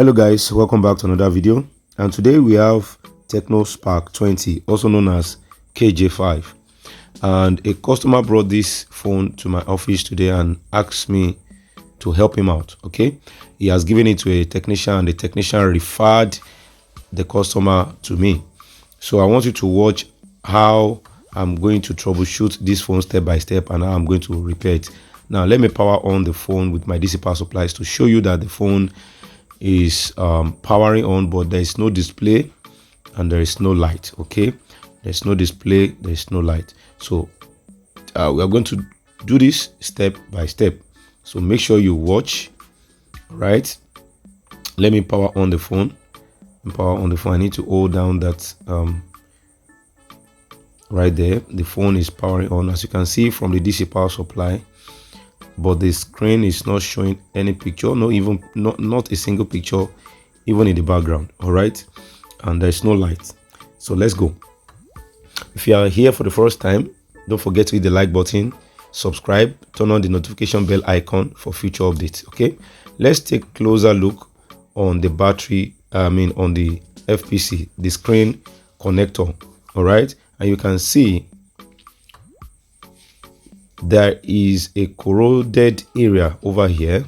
Hello guys, welcome back to another video, and today we have Tecno Spark 20, also known as KJ5, and a customer brought this phone to my office today and asked me to help him out. Okay, he has given it to a technician and the technician referred the customer to me. So I want you to watch how I'm going to troubleshoot this phone step by step and how I'm going to repair it. Now let me power on the phone with my DC power supplies to show you that the phone is powering on, but there is no display and there is no light. Okay, there's no display, there's no light. So we are going to do this step by step, so make sure you watch. Right, let me power on the phone. I need to hold down that right there. The phone is powering on, as you can see from the DC power supply, but the screen is not showing any picture, not a single picture even in the background. All right, and there's no light. So let's go. If you are here for the first time, don't forget to hit the like button, subscribe, turn on the notification bell icon for future updates. Okay, let's take a closer look on the battery, on the FPC, the screen connector. All right, and you can see there is a corroded area over here.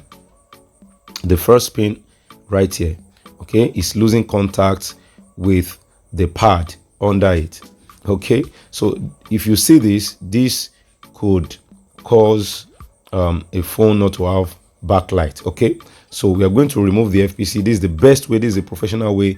The first pin right here, okay, is losing contact with the pad under it. Okay, so if you see this could cause a phone not to have backlight. Okay, so we are going to remove the FPC. This is the best way, this is a professional way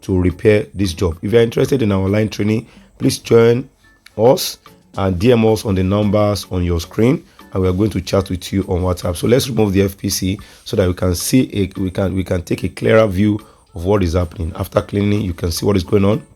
to repair this job. If you are interested in our online training, please join us and DM us on the numbers on your screen, and we are going to chat with you on WhatsApp. So let's remove the FPC so that we can see we can take a clearer view of what is happening. After cleaning, you can see what is going on.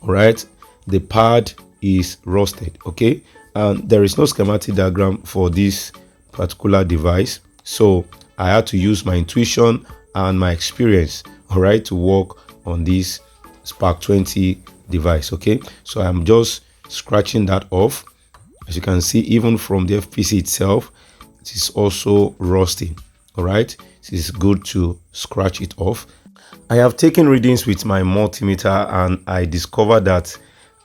All right, the pad is rusted. Okay, and there is no schematic diagram for this particular device, so I had to use my intuition and my experience, all right, to work on this Spark 20 device. Okay, so I'm just scratching that off. As you can see, even from the FPC itself, it is also rusting. All right, it is good to scratch it off. I have taken readings with my multimeter and I discovered that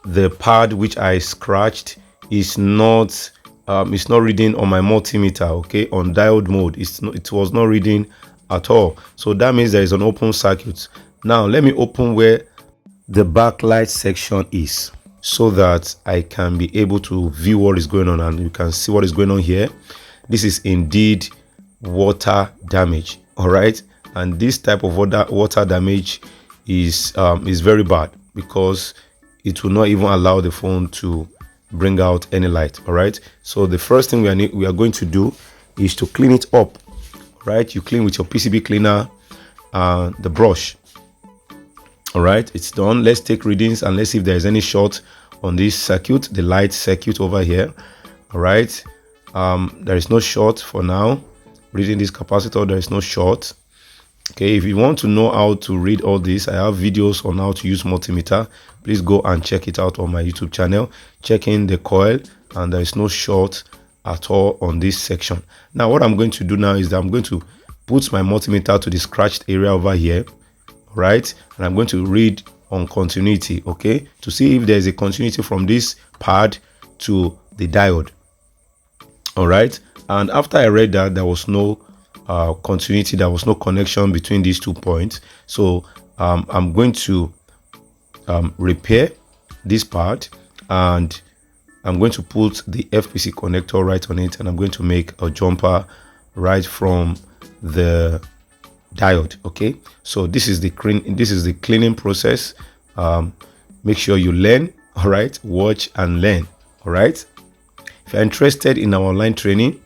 the pad which I scratched is not reading on my multimeter. Okay, on diode mode, it was not reading at all. So that means there is an open circuit. Now let me open where the backlight section is, so that I can be able to view what is going on, and you can see what is going on here. This is indeed water damage. All right, and this type of water damage is very bad, because it will not even allow the phone to bring out any light. All right, so the first thing we are going to do is to clean it up. Right, you clean with your PCB cleaner and the brush. All right, it's done. Let's take readings and let's see if there is any short on this circuit, the light circuit over here. All right, there is no short for now. Reading this capacitor, there is no short. Okay, if you want to know how to read all this, I have videos on how to use multimeter. Please go and check it out on my YouTube channel. Check in the coil, and there is no short at all on this section. Now what I'm going to do now is that I'm going to put my multimeter to the scratched area over here. Right, and I'm going to read on continuity, okay, to see if there's a continuity from this pad to the diode. All right, and after I read that there was no continuity, there was no connection between these 2 points, so I'm going to repair this part, and I'm going to put the FPC connector right on it, and I'm going to make a jumper right from the diode. Okay, so this is the cleaning process. Make sure you learn. All right, watch and learn. All right, if you're interested in our online training,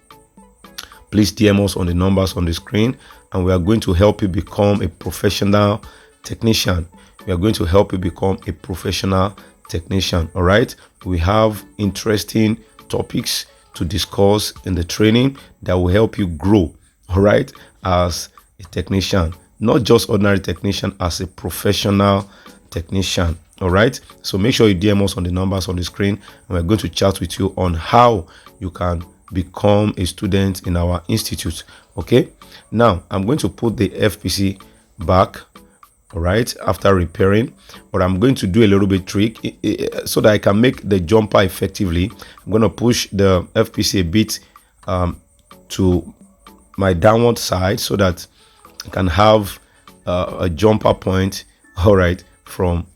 please DM us on the numbers on the screen, and we are going to help you become a professional technician. We are going to help you become a professional technician. All right, we have interesting topics to discuss in the training that will help you grow, all right, as a technician, not just ordinary technician, as a professional technician. All right, so make sure you DM us on the numbers on the screen, and we're going to chat with you on how you can become a student in our institute. Okay, now I'm going to put the FPC back, all right, after repairing, but I'm going to do a little bit trick so that I can make the jumper effectively. I'm going to push the FPC a bit to my downward side so that I can have a jumper point, all right, from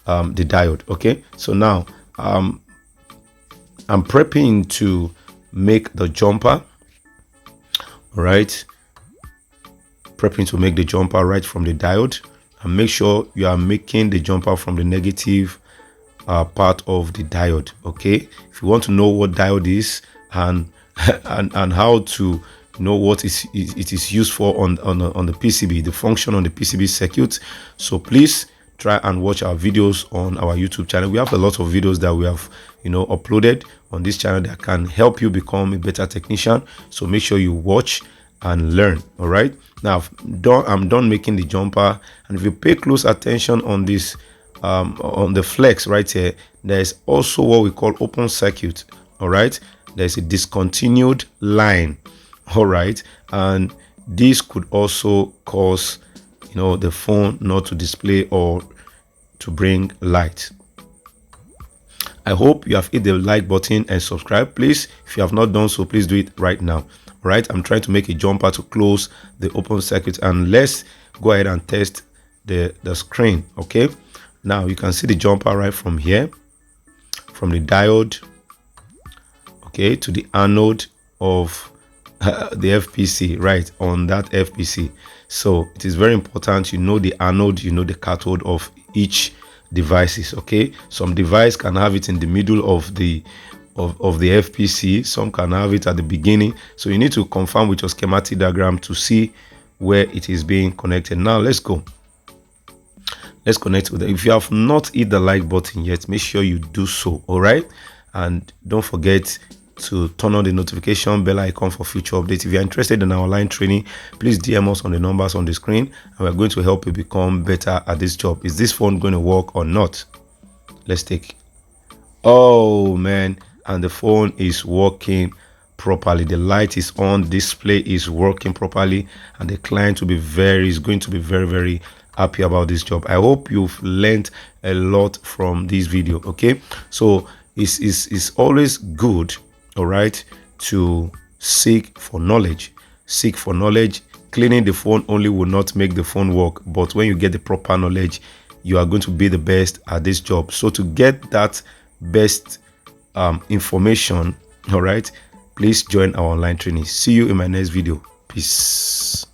the diode. Okay, so now I'm prepping to make the jumper, all right, prepping to make the jumper right from the diode. And make sure you are making the jumper from the negative part of the diode. Okay, if you want to know what diode is and and how to know what it is used for on the PCB, the function on the PCB circuit, so please try and watch our videos on our YouTube channel. We have a lot of videos that we have uploaded on this channel that can help you become a better technician. So make sure you watch and learn. All right, now I'm done making the jumper, and if you pay close attention on this on the flex right here, there's also what we call open circuit. All right, there's a discontinued line. All right, and this could also cause the phone not to display or to bring light. I hope you have hit the like button and subscribe. Please, if you have not done so, please do it right now. All right, I'm trying to make a jumper to close the open circuit, and let's go ahead and test the screen. Okay, now you can see the jumper right from here, from the diode, okay, to the anode of the FPC, right on that FPC. So it is very important you know the anode, you know the cathode of each devices. Okay, some device can have it in the middle of the FPC, some can have it at the beginning, so you need to confirm with your schematic diagram to see where it is being connected. Now let's connect with it. If you have not hit the like button yet, make sure you do so. All right, and don't forget to turn on the notification bell icon for future updates. If you're interested in our online training, please DM us on the numbers on the screen, and we're going to help you become better at this job. Is this phone going to work or not? Let's take. Oh man, and the phone is working properly. The light is on, display is working properly, and the client is going to be very happy about this job. I hope you've learned a lot from this video. Okay, so it's always good, all right, to seek for knowledge. Cleaning the phone only will not make the phone work, but when you get the proper knowledge, you are going to be the best at this job. So to get that best information, all right, please join our online training. See you in my next video. Peace.